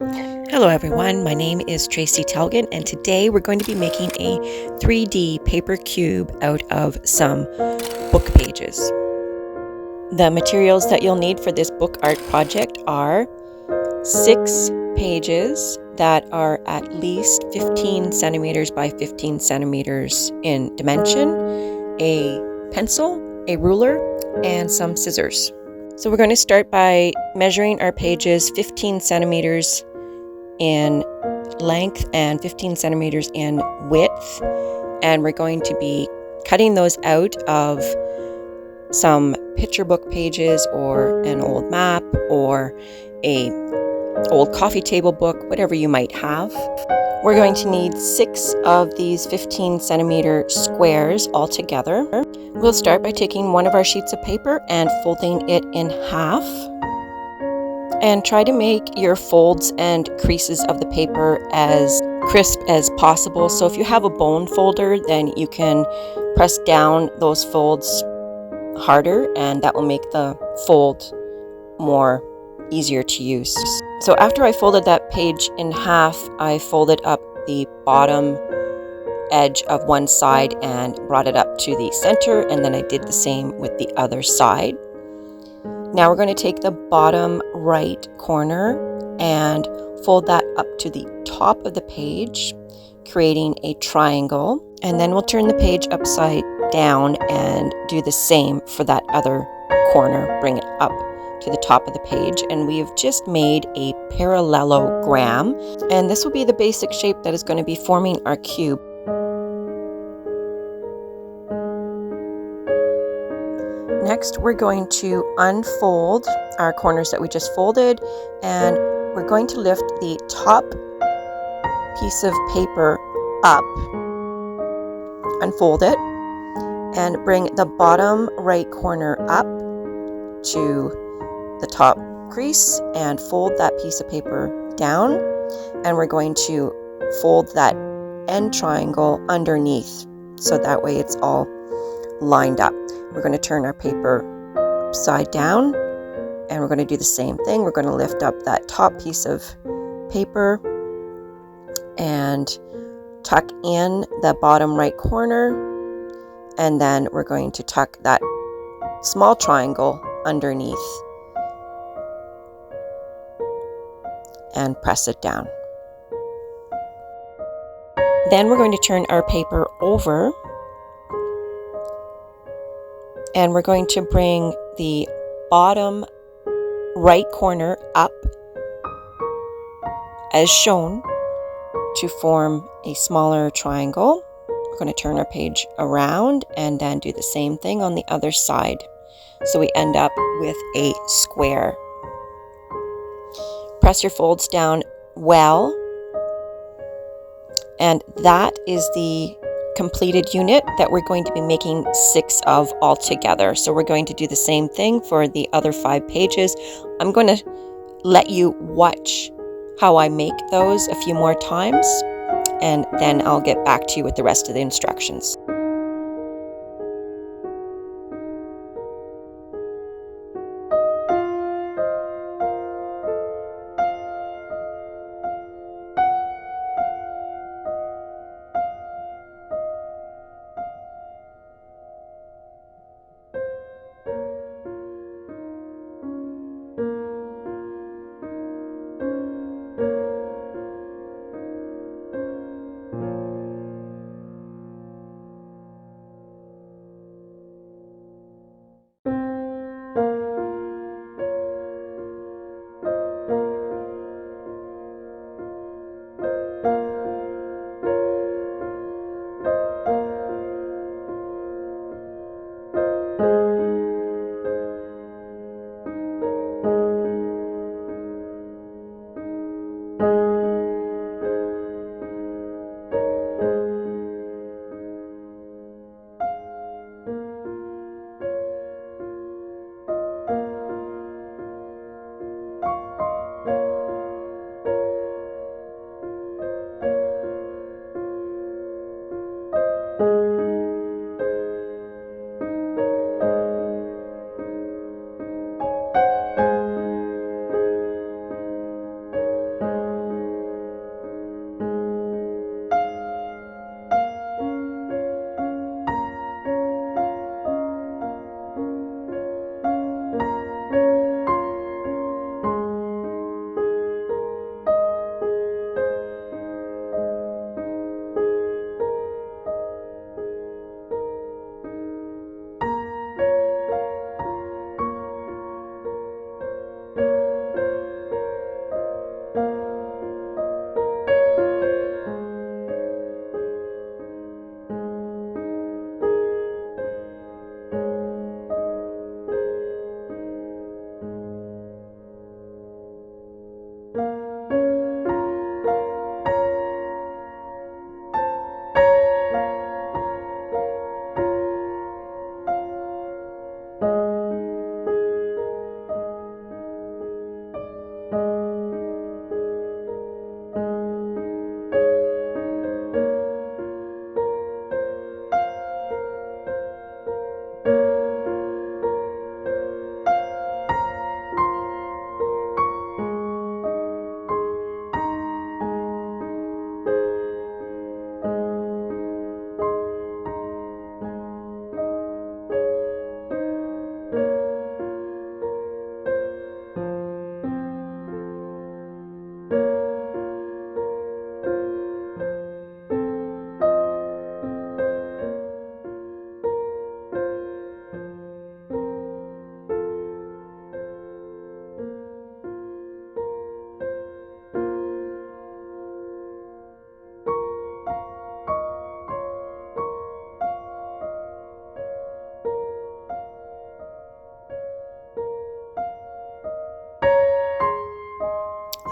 Hello everyone, my name is Tracy Telgan and today we're going to be making a 3D paper cube out of some book pages. The materials that you'll need for this book art project are 6 pages that are at least 15 centimeters by 15 centimeters in dimension, a pencil, a ruler, and some scissors. So we're going to start by measuring our pages 15 centimeters in length and 15 centimeters in width, and we're going to be cutting those out of some picture book pages or an old map or a old coffee table book, whatever you might have. We're going to need 6 of these 15 centimeter squares all together. We'll start by taking one of our sheets of paper and folding it in half. And try to make your folds and creases of the paper as crisp as possible. So if you have a bone folder, then you can press down those folds harder and that will make the fold more easier to use. So after I folded that page in half, I folded up the bottom edge of one side and brought it up to the center, and then I did the same with the other side. Now we're going to take the bottom right corner and fold that up to the top of the page, creating a triangle. And then we'll turn the page upside down and do the same for that other corner, bring it up to the top of the page. And we have just made a parallelogram. And this will be the basic shape that is going to be forming our cube. Next, we're going to unfold our corners that we just folded, and we're going to lift the top piece of paper up, unfold it, and bring the bottom right corner up to the top crease and fold that piece of paper down, and we're going to fold that end triangle underneath so that way it's all lined up. We're going to turn our paper upside down and we're going to do the same thing. We're going to lift up that top piece of paper and tuck in the bottom right corner, and then we're going to tuck that small triangle underneath and press it down. Then we're going to turn our paper over and we're going to bring the bottom right corner up as shown to form a smaller triangle. We're going to turn our page around and then do the same thing on the other side. So we end up with a square. Press your folds down well. And that is the completed unit that we're going to be making 6 of all together. So we're going to do the same thing for the other 5 pages. I'm going to let you watch how I make those a few more times, and then I'll get back to you with the rest of the instructions.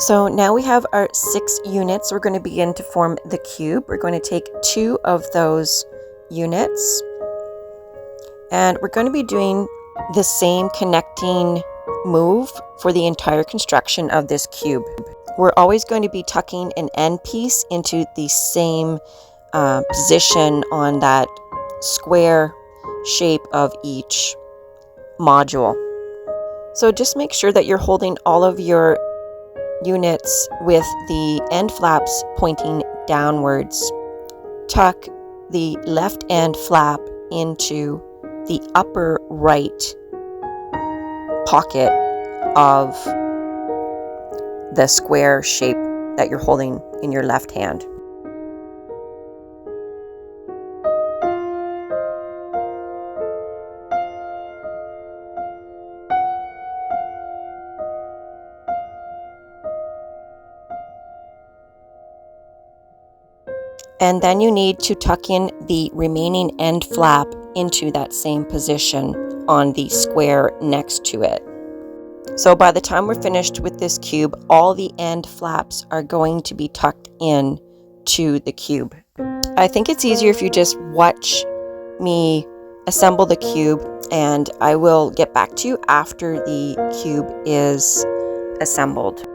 So now we have our 6 units. We're going to begin to form the cube. We're going to take 2 of those units, and we're going to be doing the same connecting move for the entire construction of this cube. We're always going to be tucking an end piece into the same position on that square shape of each module. So just make sure that you're holding all of your units with the end flaps pointing downwards. Tuck the left end flap into the upper right pocket of the square shape that you're holding in your left hand. And then you need to tuck in the remaining end flap into that same position on the square next to it. So by the time we're finished with this cube, all the end flaps are going to be tucked in to the cube. I think it's easier if you just watch me assemble the cube, and I will get back to you after the cube is assembled.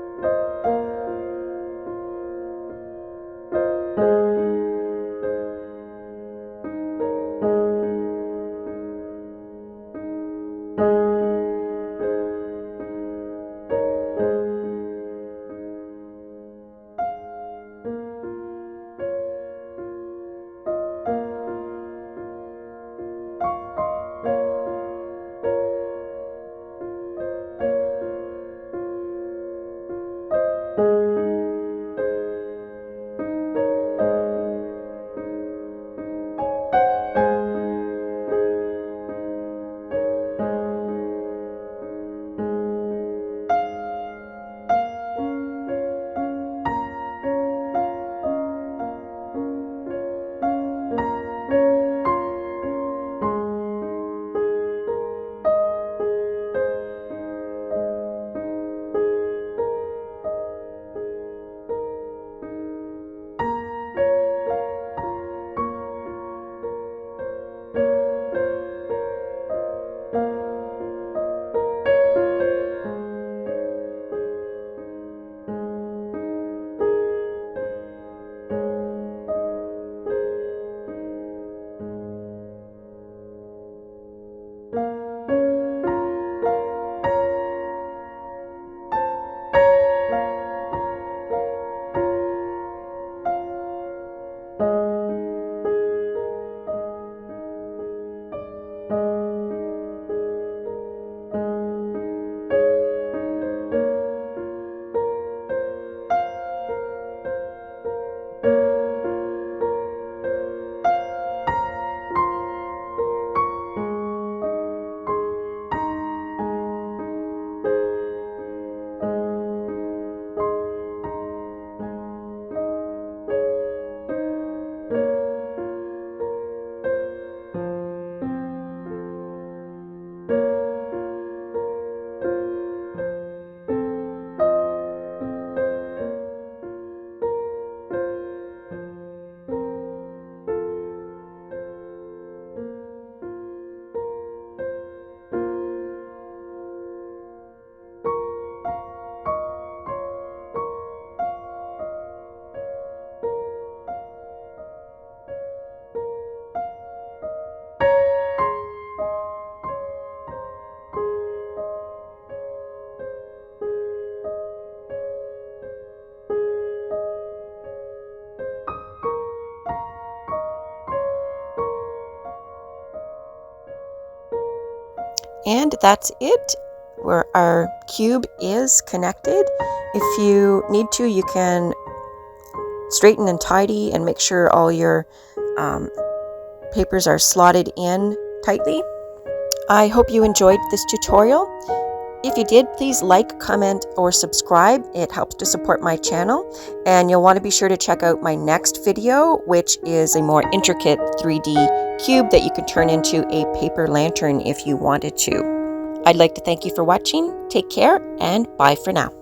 And that's it. Where our cube is connected. If you need to, you can straighten and tidy and make sure all your papers are slotted in tightly. I hope you enjoyed this tutorial. If you did, please like, comment, or subscribe. It helps to support my channel. And you'll want to be sure to check out my next video, which is a more intricate 3D cube that you could turn into a paper lantern if you wanted to. I'd like to thank you for watching. Take care, and bye for now.